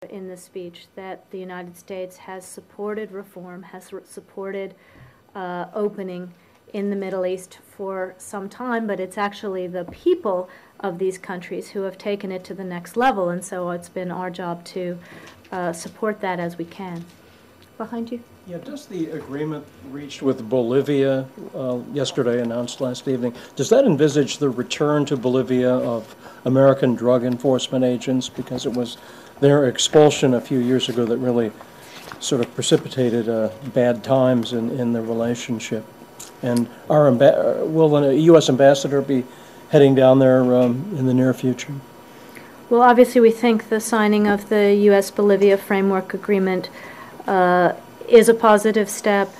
in this speech that the United States has supported reform, has supported opening in the Middle East for some time, but it's actually the people of these countries who have taken it to the next level, and so it's been our job to support that as we can. Behind you. Yeah, does the agreement reached with Bolivia yesterday, announced last evening, does that envisage the return to Bolivia of American drug enforcement agents? Because it was their expulsion a few years ago that really sort of precipitated bad times in the relationship. And will a U.S. ambassador be heading down there in the near future? Well, obviously we think the signing of the U.S.-Bolivia Framework Agreement is a positive step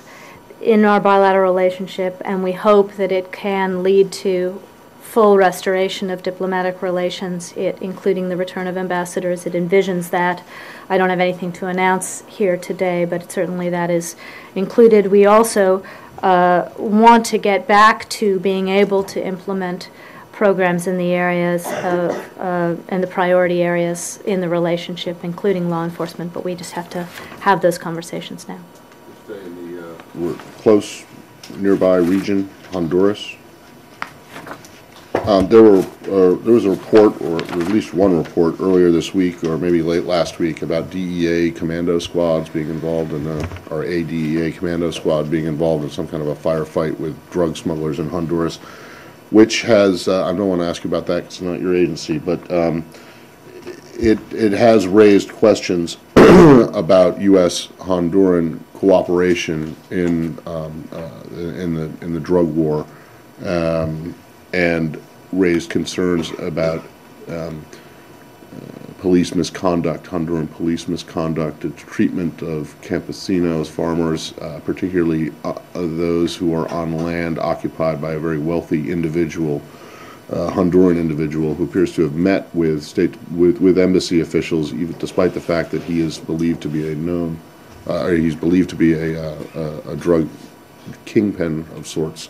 in our bilateral relationship, and we hope that it can lead to full restoration of diplomatic relations, including the return of ambassadors. It envisions that. I don't have anything to announce here today, but certainly that is included. We also want to get back to being able to implement programs in the areas and the priority areas in the relationship, including law enforcement, but we just have to have those conversations now. Stay in the close nearby region, Honduras. There was a report, or at least one report earlier this week, or maybe late last week, about DEA commando squads being involved in, or a DEA commando squad being involved in some kind of a firefight with drug smugglers in Honduras, which has, I don't want to ask you about that because it's not your agency, but it has raised questions about U.S. Honduran cooperation in the drug war, and raised concerns about police misconduct, Honduran police misconduct, treatment of campesinos, farmers, particularly those who are on land occupied by a very wealthy individual, Honduran individual, who appears to have met with with embassy officials, even despite the fact that he is believed to be he's believed to be a drug kingpin of sorts.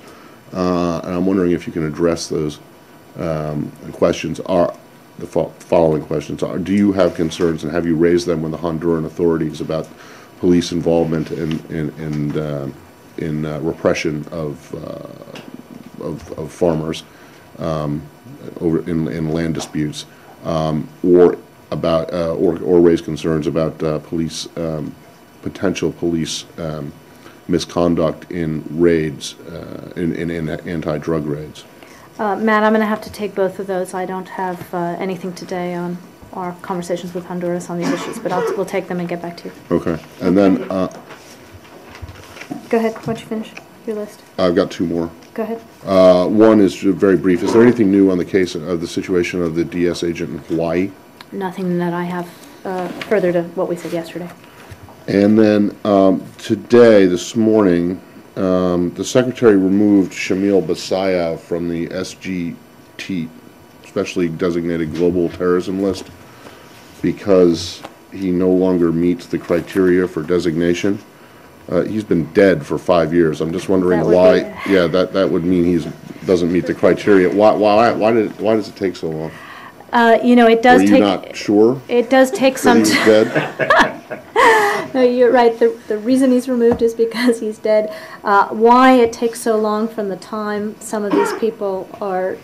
And I'm wondering if you can address those questions. The following questions are: do you have concerns, and have you raised them with the Honduran authorities about police involvement in repression of farmers over in land disputes, or about or raise concerns about potential police misconduct in raids, in anti-drug raids? Matt, I'm going to have to take both of those. I don't have anything today on our conversations with Honduras on these issues, but we'll take them and get back to you. Okay. And then... Go ahead. Why don't you finish your list? I've got two more. Go ahead. One is very brief. Is there anything new on the case of the situation of the DS agent in Hawaii? Nothing that I have further to what we said yesterday. And then today, this morning, the Secretary removed Shamil Basayev from the SGT, Specially Designated Global Terrorism List, because he no longer meets the criteria for designation. He's been dead for 5 years. I'm just wondering why. Yeah, that would mean he doesn't meet the criteria. Why does it take so long? It does take. Were you not sure? It does take some time. He's dead? No, you're right. The reason he's removed is because he's dead. Why it takes so long from the time some of these people are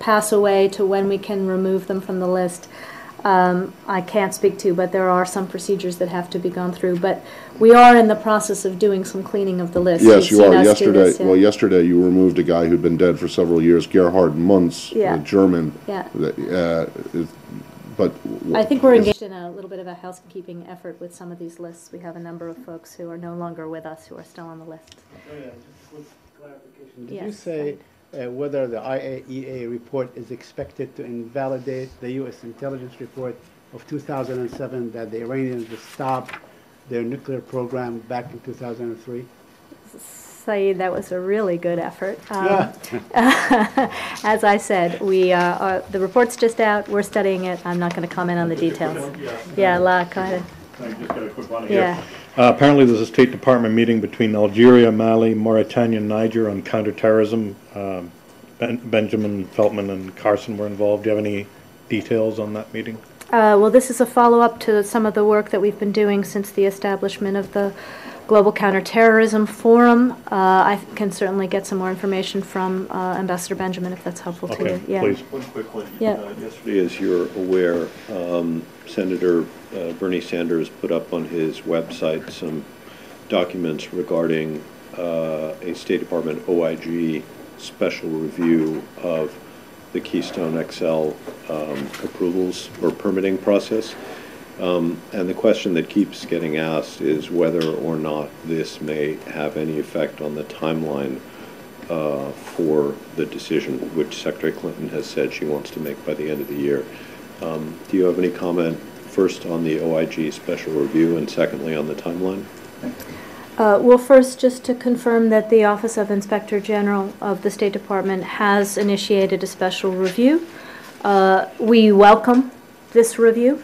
pass away to when we can remove them from the list, I can't speak to, but there are some procedures that have to be gone through. But we are in the process of doing some cleaning of the list. Yes, you are. Yesterday you removed a guy who'd been dead for several years, Gerhard Munz, the German. Yeah. But I think we're engaged in a little bit of a housekeeping effort with some of these lists. We have a number of folks who are no longer with us who are still on the list. Oh yeah, just quick clarification. Did you say whether the IAEA report is expected to invalidate the U.S. intelligence report of 2007 that the Iranians stopped their nuclear program back in 2003? Saeed, that was a really good effort. As I said, the report's just out. We're studying it. I'm not going to comment on the details. Yeah, La, go ahead. I just got a quick one here. Apparently there's a State Department meeting between Algeria, Mali, Mauritania, and Niger on counterterrorism. Benjamin Feltman and Carson were involved. Do you have any details on that meeting? Well, this is a follow-up to some of the work that we've been doing since the establishment of the Global Counterterrorism Forum. I can certainly get some more information from Ambassador Benjamin if that's helpful to Okay, you. Yeah. please. One quick one. Yeah. Yesterday, as you're aware, Senator Bernie Sanders put up on his website some documents regarding a State Department OIG special review of the Keystone XL approvals or permitting process. And the question that keeps getting asked is whether or not this may have any effect on the timeline for the decision, which Secretary Clinton has said she wants to make by the end of the year. Do you have any comment, first on the OIG special review, and secondly on the timeline? Well, first, just to confirm that the Office of Inspector General of the State Department has initiated a special review. We welcome this review.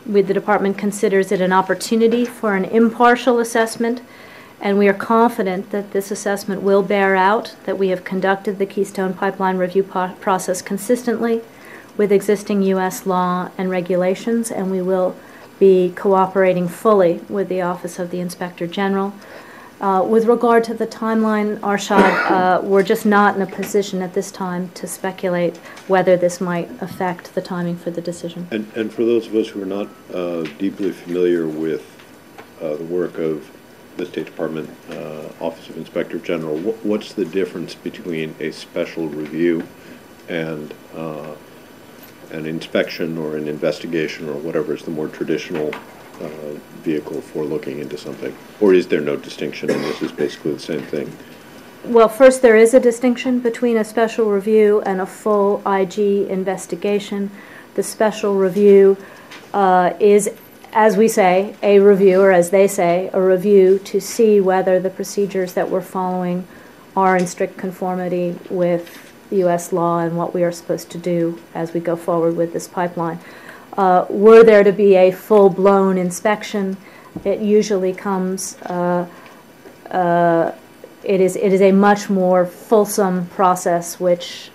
The Department considers it an opportunity for an impartial assessment, and we are confident that this assessment will bear out that we have conducted the Keystone Pipeline review process consistently with existing U.S. law and regulations, and we will be cooperating fully with the Office of the Inspector General. With regard to the timeline, Arshad, we're just not in a position at this time to speculate whether this might affect the timing for the decision. And for those of us who are not deeply familiar with the work of the State Department Office of Inspector General, what's the difference between a special review and an inspection or an investigation or whatever is the more traditional vehicle for looking into something? Or is there no distinction and this is basically the same thing? Well, first, there is a distinction between a special review and a full IG investigation. The special review is, as we say, a review, or as they say, a review to see whether the procedures that we're following are in strict conformity with U.S. law and what we are supposed to do as we go forward with this pipeline. Were there to be a full-blown inspection, it usually comes, it is a much more fulsome process which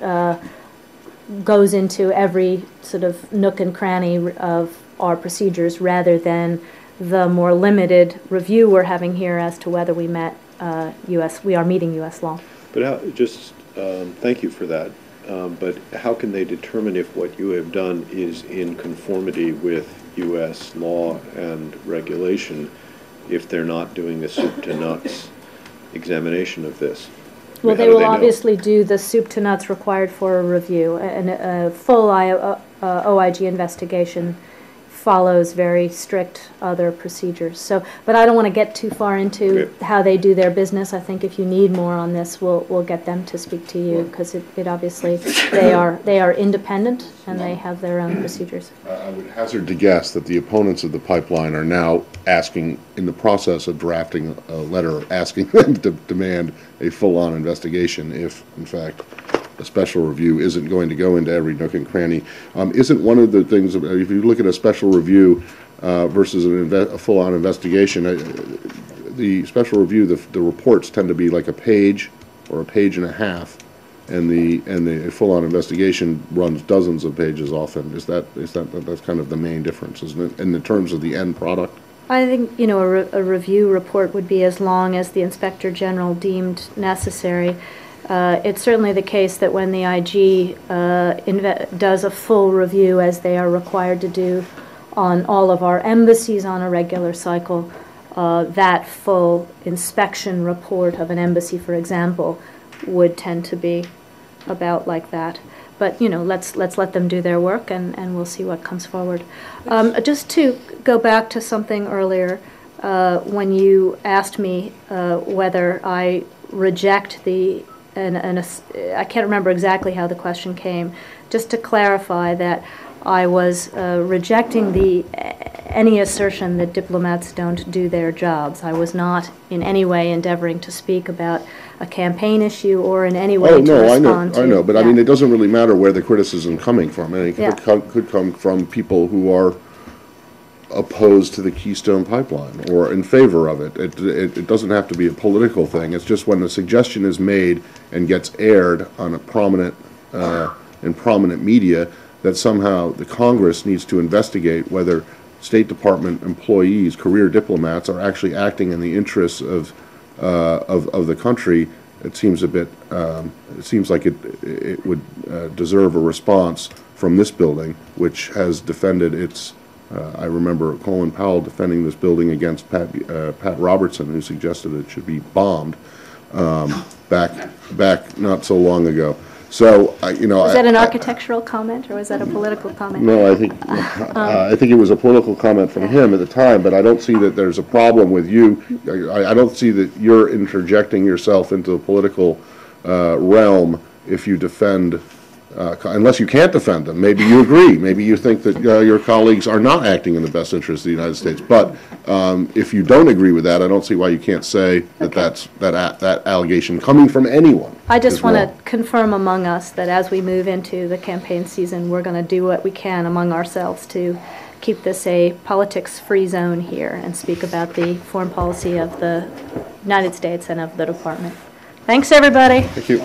goes into every sort of nook and cranny of our procedures rather than the more limited review we're having here as to whether we are meeting U.S. law. But thank you for that. But how can they determine if what you have done is in conformity with U.S. law and regulation if they're not doing a soup to nuts examination of this? Well, they will obviously do the soup to nuts required for a review. And a full OIG investigation follows very strict other procedures. So, but I don't want to get too far into how they do their business. I think if you need more on this, we'll get them to speak to you because it obviously they are independent and they have their own procedures. I would hazard to guess that the opponents of the pipeline are now asking, in the process of drafting a letter, asking them to demand a full-on investigation if, in fact, a special review isn't going to go into every nook and cranny. Isn't one of the things, if you look at a special review versus a full-on investigation, the special review, the reports tend to be like a page or a page and a half, and the full-on investigation runs dozens of pages often. That's kind of the main difference, isn't it, in the terms of the end product? I think, a review report would be as long as the Inspector General deemed necessary. It's certainly the case that when the IG does a full review, as they are required to do on all of our embassies on a regular cycle, that full inspection report of an embassy, for example, would tend to be about like that. But, let's let them do their work, and we'll see what comes forward. Just to go back to something earlier, when you asked me whether I reject I can't remember exactly how the question came. Just to clarify that I was rejecting any assertion that diplomats don't do their jobs. I was not in any way endeavoring to speak about a campaign issue or in any way to respond to. I know, but yeah. I mean, it doesn't really matter where the criticism coming from. I mean, it could come from people who are opposed to the Keystone Pipeline or in favor of it. It doesn't have to be a political thing. It's just when the suggestion is made and gets aired on a prominent in prominent media, that somehow the Congress needs to investigate whether State Department employees, career diplomats, are actually acting in the interests of the country. It seems a bit. It seems like it would deserve a response from this building, which has defended its. I remember Colin Powell defending this building against Pat Robertson, who suggested it should be bombed back not so long ago. So Was that an architectural comment, or was that a political comment? No, I think it was a political comment from him at the time, but I don't see that there's a problem with you. I don't see that you're interjecting yourself into the political realm if you defend, unless you can't defend them. Maybe you agree. Maybe you think that your colleagues are not acting in the best interest of the United States. But if you don't agree with that, I don't see why you can't say that that allegation coming from anyone. I just want to confirm among us that as we move into the campaign season, we're going to do what we can among ourselves to keep this a politics-free zone here and speak about the foreign policy of the United States and of the department. Thanks, everybody. Thank you.